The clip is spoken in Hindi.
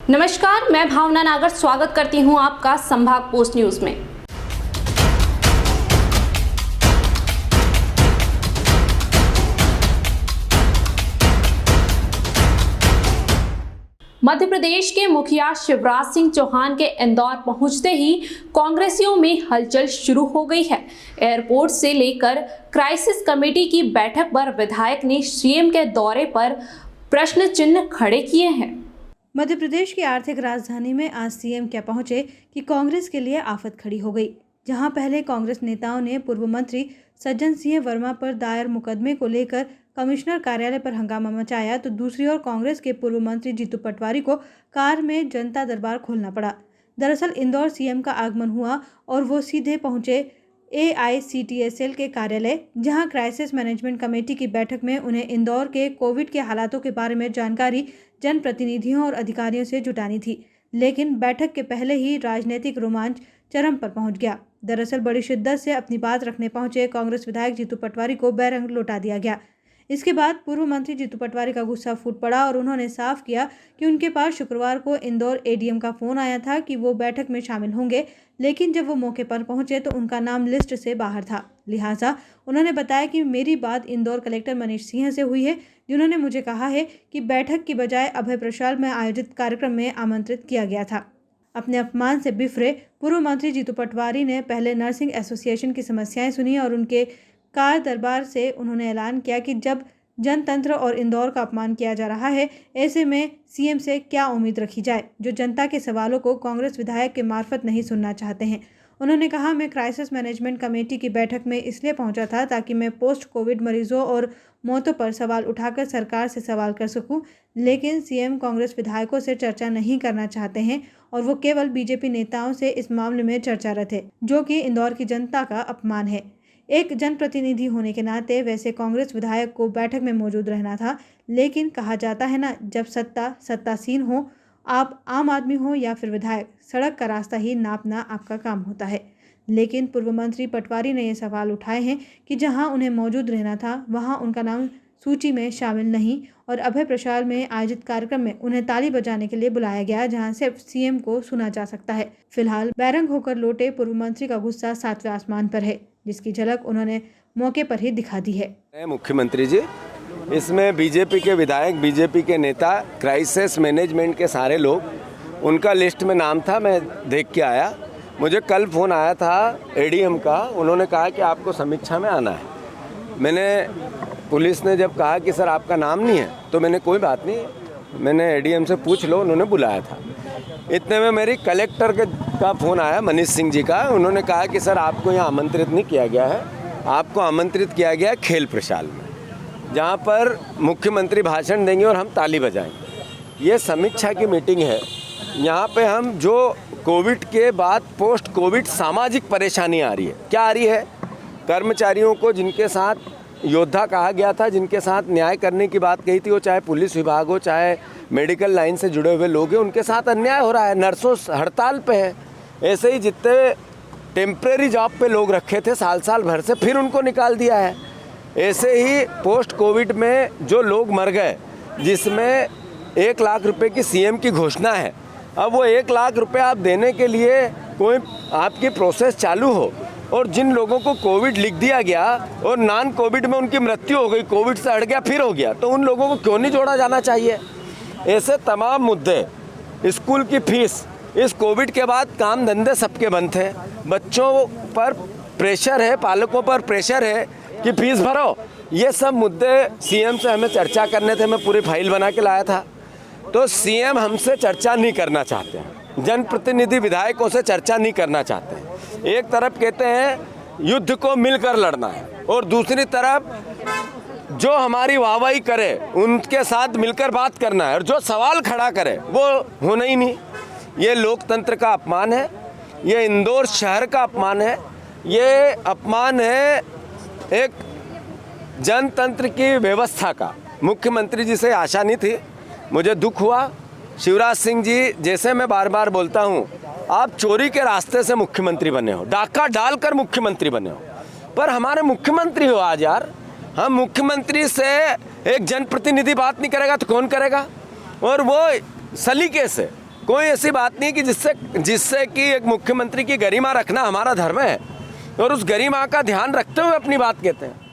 नमस्कार, मैं भावना नागर स्वागत करती हूं आपका संभाग पोस्ट न्यूज में। मध्य प्रदेश के मुखिया शिवराज सिंह चौहान के इंदौर पहुंचते ही कांग्रेसियों में हलचल शुरू हो गई है। एयरपोर्ट से लेकर क्राइसिस कमेटी की बैठक पर विधायक ने सीएम के दौरे पर प्रश्न चिन्ह खड़े किए हैं। मध्य प्रदेश की आर्थिक राजधानी में आज सीएम क्या पहुंचे कि कांग्रेस के लिए आफत खड़ी हो गई। जहां पहले कांग्रेस नेताओं ने पूर्व मंत्री सज्जन सिंह वर्मा पर दायर मुकदमे को लेकर कमिश्नर कार्यालय पर हंगामा मचाया, तो दूसरी ओर कांग्रेस के पूर्व मंत्री जीतू पटवारी को कार में जनता दरबार खोलना पड़ा। दरअसल इंदौर सीएम का आगमन हुआ और वो सीधे पहुंचे AICTSL के कार्यालय, जहां क्राइसिस मैनेजमेंट कमेटी की बैठक में उन्हें इंदौर के कोविड के हालातों के बारे में जानकारी जनप्रतिनिधियों और अधिकारियों से जुटानी थी। लेकिन बैठक के पहले ही राजनीतिक रोमांच चरम पर पहुंच गया। दरअसल बड़ी शिद्दत से अपनी बात रखने पहुंचे कांग्रेस विधायक जीतू पटवारी को बैरंग लौटा दिया गया। इसके बाद पूर्व मंत्री जीतू पटवारी का गुस्सा फूट पड़ा और उन्होंने साफ किया कि उनके पास शुक्रवार को इंदौर ADM का फोन आया था कि वो बैठक में शामिल होंगे, लेकिन जब वो मौके पर पहुंचे तो उनका नाम लिस्ट से बाहर था। लिहाजा उन्होंने बताया कि मेरी बात इंदौर कलेक्टर मनीष सिंह से हुई है, जिन्होंने मुझे कहा है कि बैठक की बजाय अभय प्रशाल में आयोजित कार्यक्रम में आमंत्रित किया गया था। अपने अपमान से बिफरे पूर्व मंत्री जीतू पटवारी ने पहले नर्सिंग एसोसिएशन की समस्याएं सुनी और उनके कार दरबार से उन्होंने ऐलान किया कि जब जनतंत्र और इंदौर का अपमान किया जा रहा है, ऐसे में सीएम से क्या उम्मीद रखी जाए, जो जनता के सवालों को कांग्रेस विधायक के मार्फत नहीं सुनना चाहते हैं। उन्होंने कहा, मैं क्राइसिस मैनेजमेंट कमेटी की बैठक में इसलिए पहुंचा था ताकि मैं पोस्ट कोविड मरीजों और मौतों पर सवाल उठाकर सरकार से सवाल कर सकूं, लेकिन सीएम कांग्रेस विधायकों से चर्चा नहीं करना चाहते हैं और वो केवल बीजेपी नेताओं से इस मामले में चर्चारत है, जो कि इंदौर की जनता का अपमान है। एक जनप्रतिनिधि होने के नाते वैसे कांग्रेस विधायक को बैठक में मौजूद रहना था, लेकिन कहा जाता है ना, जब सत्तासीन हो, आप आम आदमी हो या फिर विधायक, सड़क का रास्ता ही नापना आपका काम होता है। लेकिन पूर्व मंत्री पटवारी ने ये सवाल उठाए हैं कि जहां उन्हें मौजूद रहना था वहां उनका नाम सूची में शामिल नहीं और अभय प्रशाल में आयोजित कार्यक्रम में उन्हें ताली बजाने के लिए बुलाया गया, जहां सिर्फ सीएम को सुना जा सकता है। फिलहाल बैरंग होकर लौटे पूर्व मंत्री का गुस्सा 7वें आसमान पर है, जिसकी झलक उन्होंने मौके पर ही दिखा दी है। मुख्यमंत्री जी, इसमें बीजेपी के विधायक, बीजेपी के नेता, क्राइसिस मैनेजमेंट के सारे लोग, उनका लिस्ट में नाम था, मैं देख के आया। मुझे कल फ़ोन आया था ADM का, उन्होंने कहा कि आपको समीक्षा में आना है। पुलिस ने जब कहा कि सर आपका नाम नहीं है, तो मैंने कोई बात नहीं, मैंने ADM से पूछ लो, उन्होंने बुलाया था। इतने में मेरी कलेक्टर का फ़ोन आया, मनीष सिंह जी का। उन्होंने कहा कि सर आपको यहाँ आमंत्रित नहीं किया गया है, आपको आमंत्रित किया गया है खेल प्रशाल में, जहाँ पर मुख्यमंत्री भाषण देंगे और हम ताली बजाएंगे। ये समीक्षा की मीटिंग है। यहाँ पे हम जो कोविड के बाद पोस्ट कोविड सामाजिक परेशानी आ रही है, क्या आ रही है, कर्मचारियों को जिनके साथ योद्धा कहा गया था, जिनके साथ न्याय करने की बात कही थी, वो चाहे पुलिस विभाग हो, चाहे मेडिकल लाइन से जुड़े हुए लोग हैं, उनके साथ अन्याय हो रहा है। नर्सों हड़ताल पे है। ऐसे ही जितने टेम्परेरी जॉब पे लोग रखे थे साल भर से, फिर उनको निकाल दिया है। ऐसे ही पोस्ट कोविड में जो लोग मर गए, जिसमें 1 लाख रुपए की CM की घोषणा है, अब वो 1 लाख रुपए आप देने के लिए कोई आपकी प्रोसेस चालू हो और जिन लोगों को कोविड लिख दिया गया और नॉन कोविड में उनकी मृत्यु हो गई, कोविड से हट गया फिर हो गया, तो उन लोगों को क्यों नहीं जोड़ा जाना चाहिए। ऐसे तमाम मुद्दे, स्कूल की फीस, इस कोविड के बाद काम धंधे सबके बंद थे, बच्चों पर प्रेशर है, पालकों पर प्रेशर है कि फीस भरो। ये सब मुद्दे CM से हमें चर्चा करने थे, मैं पूरी फाइल बना के लाया था। तो CM हमसे चर्चा नहीं करना चाहते हैं, जनप्रतिनिधि विधायकों से चर्चा नहीं करना चाहते हैं। एक तरफ कहते हैं युद्ध को मिलकर लड़ना है और दूसरी तरफ जो हमारी वाहवाही करे उनके साथ मिलकर बात करना है और जो सवाल खड़ा करे वो होना ही नहीं। ये लोकतंत्र का अपमान है, ये इंदौर शहर का अपमान है, ये अपमान है एक जनतंत्र की व्यवस्था का। मुख्यमंत्री जी से आशा नहीं थी, मुझे दुख हुआ। शिवराज सिंह जी, जैसे मैं बार बार बोलता हूँ, आप चोरी के रास्ते से मुख्यमंत्री बने हो, डाका डालकर मुख्यमंत्री बने हो, पर हमारे मुख्यमंत्री हो आज यार। हम मुख्यमंत्री से एक जनप्रतिनिधि बात नहीं करेगा तो कौन करेगा। और वो सलीके से कोई ऐसी बात नहीं कि जिससे कि एक मुख्यमंत्री की गरिमा रखना हमारा धर्म है और उस गरिमा का ध्यान रखते हुए अपनी बात कहते हैं।